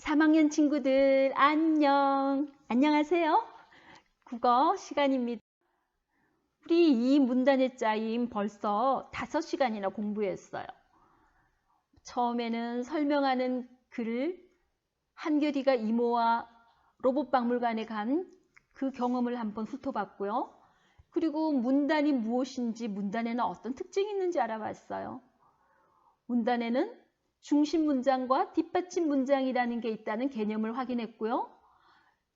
3학년 친구들 안녕. 안녕하세요. 국어 시간입니다. 우리 이 문단의 짜임 벌써 5시간이나 공부했어요. 처음에는 설명하는 글을 한결이가 이모와 로봇박물관에 간 그 경험을 한번 훑어봤고요. 그리고 문단이 무엇인지, 문단에는 어떤 특징이 있는지 알아봤어요. 문단에는 중심 문장과 뒷받침 문장이라는 게 있다는 개념을 확인했고요.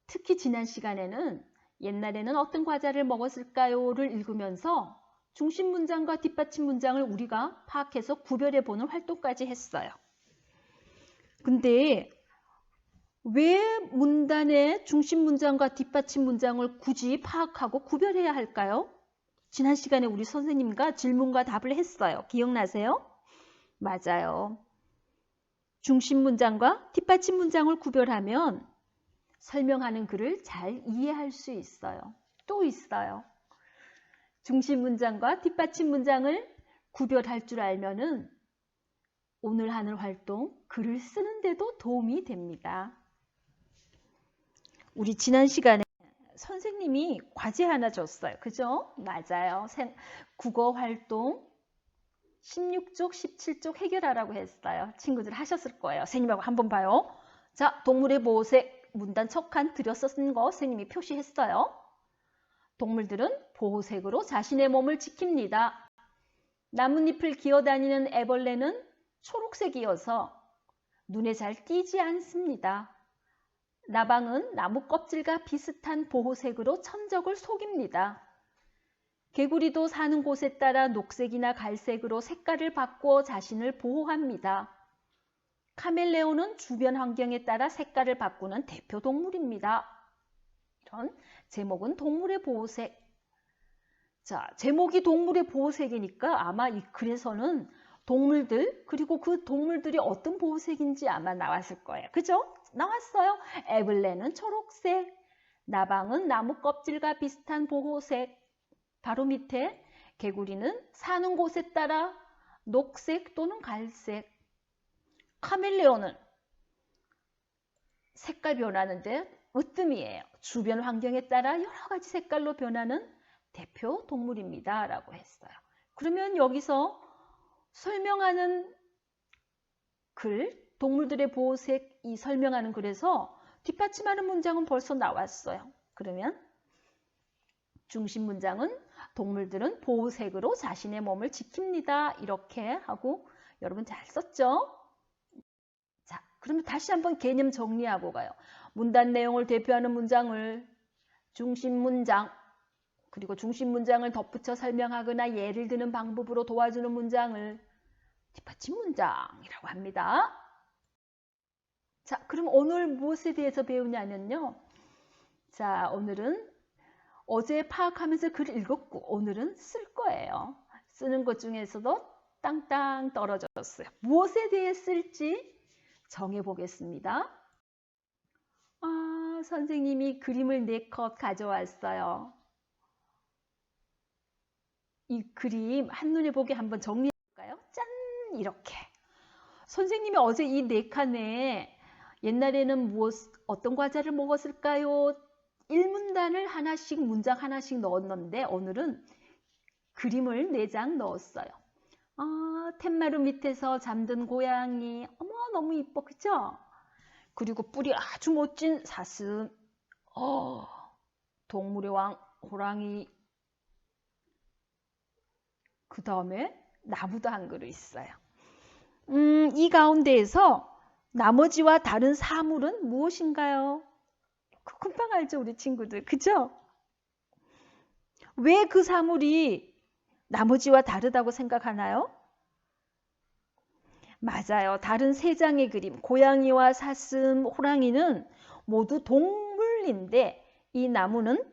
특히 지난 시간에는 옛날에는 어떤 과자를 먹었을까요를 읽으면서 중심 문장과 뒷받침 문장을 우리가 파악해서 구별해보는 활동까지 했어요. 근데 왜 문단의 중심 문장과 뒷받침 문장을 굳이 파악하고 구별해야 할까요? 지난 시간에 우리 선생님과 질문과 답을 했어요. 기억나세요? 맞아요. 중심 문장과 뒷받침 문장을 구별하면 설명하는 글을 잘 이해할 수 있어요. 또 있어요. 중심 문장과 뒷받침 문장을 구별할 줄 알면은 오늘 하는 활동, 글을 쓰는데도 도움이 됩니다. 우리 지난 시간에 선생님이 과제 하나 줬어요. 그죠? 맞아요. 국어 활동 16쪽, 17쪽 해결하라고 했어요. 친구들 하셨을 거예요. 선생님하고 한번 봐요. 자, 동물의 보호색 문단 첫 칸 들여서 쓴 거 선생님이 표시했어요. 동물들은 보호색으로 자신의 몸을 지킵니다. 나뭇잎을 기어다니는 애벌레는 초록색이어서 눈에 잘 띄지 않습니다. 나방은 나무 껍질과 비슷한 보호색으로 천적을 속입니다. 개구리도 사는 곳에 따라 녹색이나 갈색으로 색깔을 바꾸어 자신을 보호합니다. 카멜레온은 주변 환경에 따라 색깔을 바꾸는 대표 동물입니다. 이런 제목은 동물의 보호색. 자, 제목이 동물의 보호색이니까 아마 이 글에서는 동물들 그리고 그 동물들이 어떤 보호색인지 아마 나왔을 거예요. 그죠? 나왔어요. 애벌레는 초록색, 나방은 나무 껍질과 비슷한 보호색, 바로 밑에 개구리는 사는 곳에 따라 녹색 또는 갈색, 카멜레온은 색깔 변하는데 으뜸이에요. 주변 환경에 따라 여러 가지 색깔로 변하는 대표 동물입니다. 라고 했어요. 그러면 여기서 설명하는 글, 동물들의 보호색 이 설명하는 글에서 뒷받침하는 문장은 벌써 나왔어요. 그러면 중심 문장은 동물들은 보호색으로 자신의 몸을 지킵니다. 이렇게 하고 여러분 잘 썼죠? 자, 그러면 다시 한번 개념 정리하고 가요. 문단 내용을 대표하는 문장을 중심 문장, 그리고 중심 문장을 덧붙여 설명하거나 예를 드는 방법으로 도와주는 문장을 뒷받침 문장이라고 합니다. 자, 그럼 오늘 무엇에 대해서 배우냐면요. 자, 오늘은 어제 파악하면서 글을 읽었고 오늘은 쓸 거예요. 쓰는 것 중에서도 땅땅 떨어졌어요. 무엇에 대해 쓸지 정해보겠습니다. 선생님이 그림을 4컷 가져왔어요. 이 그림 한눈에 보게 한번 정리해볼까요? 짠! 이렇게. 선생님이 어제 이 4칸에 옛날에는 어떤 과자를 먹었을까요? 1문단을 하나씩 문장 하나씩 넣었는데 오늘은 그림을 4장 넣었어요. 텐마루 밑에서 잠든 고양이. 어머 너무 이뻐 그죠? 그리고 뿔이 아주 멋진 사슴. 동물의 왕 호랑이. 그 다음에 나무도 한 그루 있어요. 이 가운데에서 나머지와 다른 사물은 무엇인가요? 금방 알죠 우리 친구들. 그죠? 왜 그 사물이 나머지와 다르다고 생각하나요? 맞아요. 다른 3장의 그림, 고양이와 사슴, 호랑이는 모두 동물인데 이 나무는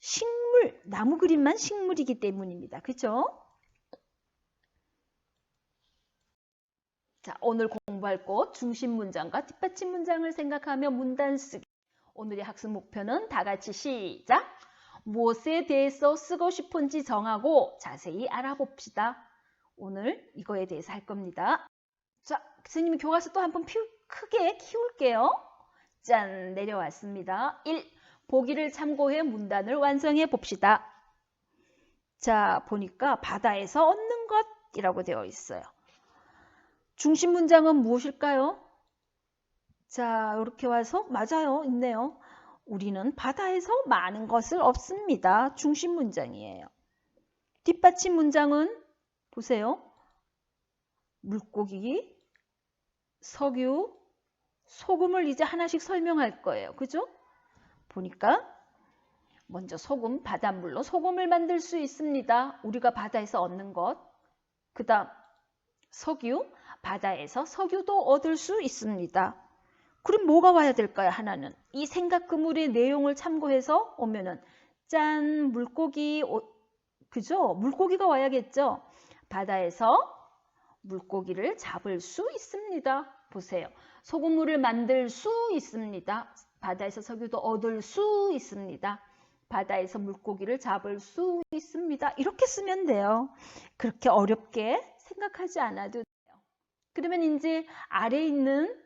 식물, 나무 그림만 식물이기 때문입니다. 그죠? 자, 오늘 공부할 것 중심 문장과 뒷받침 문장을 생각하며 문단 쓰기. 오늘의 학습 목표는 다 같이 시작! 무엇에 대해서 쓰고 싶은지 정하고 자세히 알아봅시다. 오늘 이거에 대해서 할 겁니다. 자, 선생님이 교과서 또 한번 크게 키울게요. 짠, 내려왔습니다. 1. 보기를 참고해 문단을 완성해 봅시다. 자, 보니까 바다에서 얻는 것이라고 되어 있어요. 중심 문장은 무엇일까요? 자, 이렇게 와서 맞아요. 있네요. 우리는 바다에서 많은 것을 얻습니다. 중심 문장이에요. 뒷받침 문장은 보세요. 물고기, 석유, 소금을 이제 하나씩 설명할 거예요. 그죠? 보니까 먼저 소금, 바닷물로 소금을 만들 수 있습니다. 우리가 바다에서 얻는 것. 그 다음 석유, 바다에서 석유도 얻을 수 있습니다. 그럼 뭐가 와야 될까요? 하나는 이 생각 그물의 내용을 참고해서 오면은 짠, 물고기, 그죠? 물고기가 와야겠죠? 바다에서 물고기를 잡을 수 있습니다. 보세요. 소금물을 만들 수 있습니다. 바다에서 석유도 얻을 수 있습니다. 바다에서 물고기를 잡을 수 있습니다. 이렇게 쓰면 돼요. 그렇게 어렵게 생각하지 않아도 돼요. 그러면 이제 아래에 있는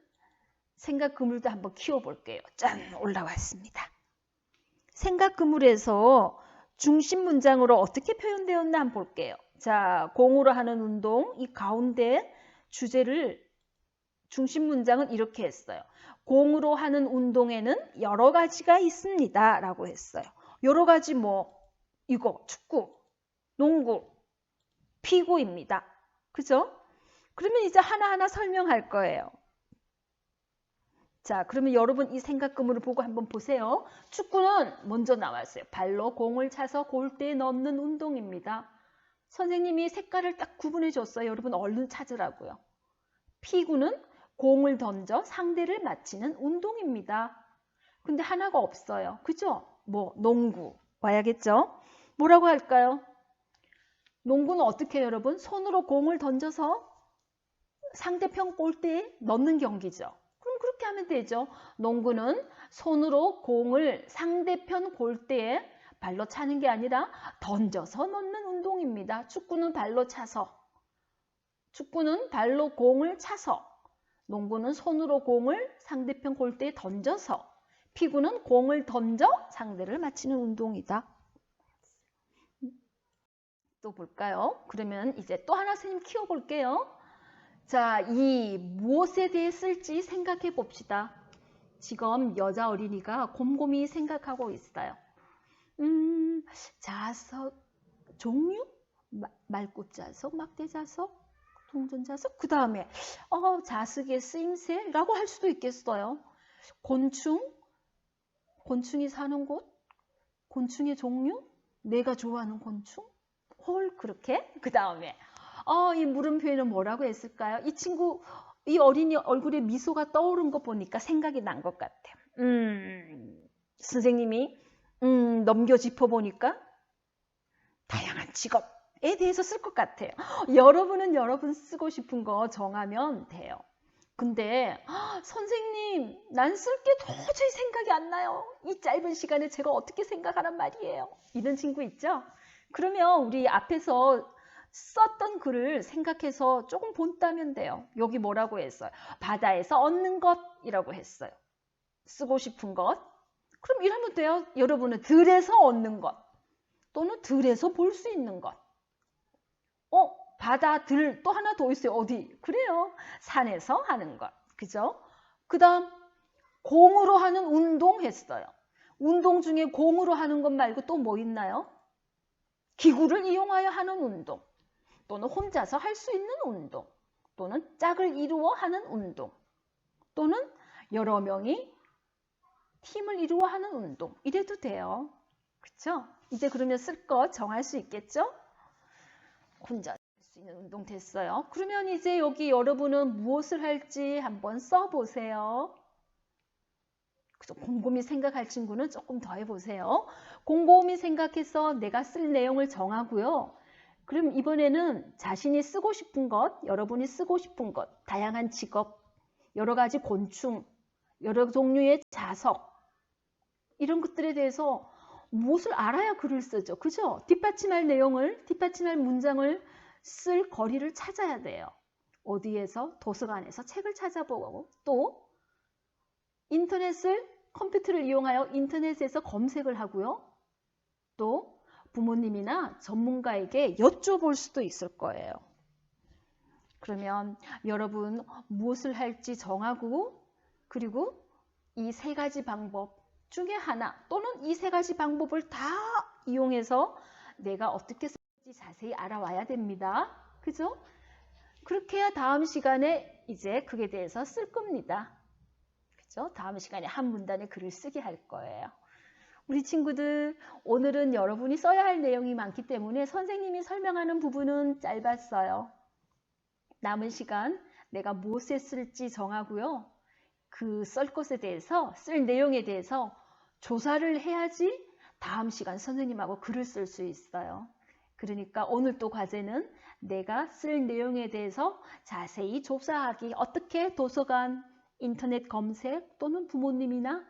생각 그물도 한번 키워볼게요. 짠! 올라왔습니다. 생각 그물에서 중심 문장으로 어떻게 표현되었나 한번 볼게요. 자, 공으로 하는 운동, 이 가운데 주제를 중심 문장은 이렇게 했어요. 공으로 하는 운동에는 여러 가지가 있습니다. 라고 했어요. 여러 가지 이거 축구, 농구, 피구입니다. 그죠? 그러면 이제 하나하나 설명할 거예요. 자, 그러면 여러분 이 생각 그물을 보고 한번 보세요. 축구는 먼저 나왔어요. 발로 공을 차서 골대에 넣는 운동입니다. 선생님이 색깔을 딱 구분해 줬어요. 여러분 얼른 찾으라고요. 피구는 공을 던져 상대를 맞히는 운동입니다. 근데 하나가 없어요. 그죠? 농구 와야겠죠? 뭐라고 할까요? 농구는 어떻게 해요, 여러분? 손으로 공을 던져서 상대편 골대에 넣는 경기죠. 그럼 그렇게 하면 되죠. 농구는 손으로 공을 상대편 골대에 발로 차는 게 아니라 던져서 넣는 운동입니다. 축구는 발로 차서, 축구는 발로 공을 차서, 농구는 손으로 공을 상대편 골대에 던져서, 피구는 공을 던져 상대를 맞히는 운동이다. 또 볼까요? 그러면 이제 또 하나 선생님 키워볼게요. 자, 이 무엇에 대해 쓸지 생각해 봅시다. 지금 여자 어린이가 곰곰이 생각하고 있어요. 자석, 종류? 말꽃자석, 막대자석, 동전자석? 그 다음에 자석의 쓰임새라고 할 수도 있겠어요. 곤충이 사는 곳? 곤충의 종류? 내가 좋아하는 곤충? 그렇게? 그 다음에 이 물음표에는 뭐라고 했을까요? 이 어린이 얼굴에 미소가 떠오른 거 보니까 생각이 난 것 같아요. 선생님이 넘겨 짚어보니까 다양한 직업에 대해서 쓸 것 같아요. 여러분은 여러분 쓰고 싶은 거 정하면 돼요. 근데 선생님, 난 쓸 게 도저히 생각이 안 나요. 이 짧은 시간에 제가 어떻게 생각하란 말이에요. 이런 친구 있죠? 그러면 우리 앞에서 썼던 글을 생각해서 조금 본다면 돼요. 여기 뭐라고 했어요? 바다에서 얻는 것이라고 했어요. 쓰고 싶은 것. 그럼 이러면 돼요. 여러분은 들에서 얻는 것 또는 들에서 볼 수 있는 것. 바다, 들 또 하나 더 있어요. 어디? 그래요. 산에서 하는 것. 그죠? 그 다음 공으로 하는 운동 했어요. 운동 중에 공으로 하는 것 말고 또 뭐 있나요? 기구를 이용하여 하는 운동, 또는 혼자서 할 수 있는 운동, 또는 짝을 이루어 하는 운동, 또는 여러 명이 팀을 이루어 하는 운동. 이래도 돼요. 그렇죠? 이제 그러면 쓸 것 정할 수 있겠죠? 혼자 할 수 있는 운동 됐어요. 그러면 이제 여기 여러분은 무엇을 할지 한번 써보세요. 그래서 곰곰이 생각할 친구는 조금 더 해보세요. 곰곰이 생각해서 내가 쓸 내용을 정하고요. 그럼 이번에는 자신이 쓰고 싶은 것, 여러분이 쓰고 싶은 것, 다양한 직업, 여러 가지 곤충, 여러 종류의 자석, 이런 것들에 대해서 무엇을 알아야 글을 쓰죠. 그죠? 뒷받침할 문장을 쓸 거리를 찾아야 돼요. 어디에서? 도서관에서 책을 찾아보고, 또 컴퓨터를 이용하여 인터넷에서 검색을 하고요. 또 부모님이나 전문가에게 여쭤볼 수도 있을 거예요. 그러면 여러분 무엇을 할지 정하고 그리고 이 세 가지 방법 중에 하나 또는 이 세 가지 방법을 다 이용해서 내가 어떻게 쓸지 자세히 알아와야 됩니다. 그죠? 그렇게 해야 다음 시간에 이제 그에 대해서 쓸 겁니다. 그죠? 다음 시간에 한 문단의 글을 쓰게 할 거예요. 우리 친구들, 오늘은 여러분이 써야 할 내용이 많기 때문에 선생님이 설명하는 부분은 짧았어요. 남은 시간 내가 무엇에 쓸지 정하고요. 그 쓸 것에 대해서, 쓸 내용에 대해서 조사를 해야지 다음 시간 선생님하고 글을 쓸 수 있어요. 그러니까 오늘 또 과제는 내가 쓸 내용에 대해서 자세히 조사하기, 어떻게 도서관, 인터넷 검색 또는 부모님이나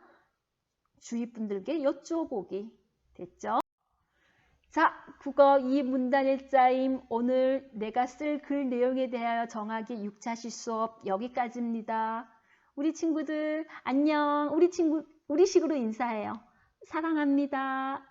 주위 분들께 여쭤보기. 됐죠? 자, 국어 이 문단의 짜임, 오늘 내가 쓸 글 내용에 대하여 정하기 6차시 수업 여기까지입니다. 우리 친구들 안녕. 우리 식으로 인사해요. 사랑합니다.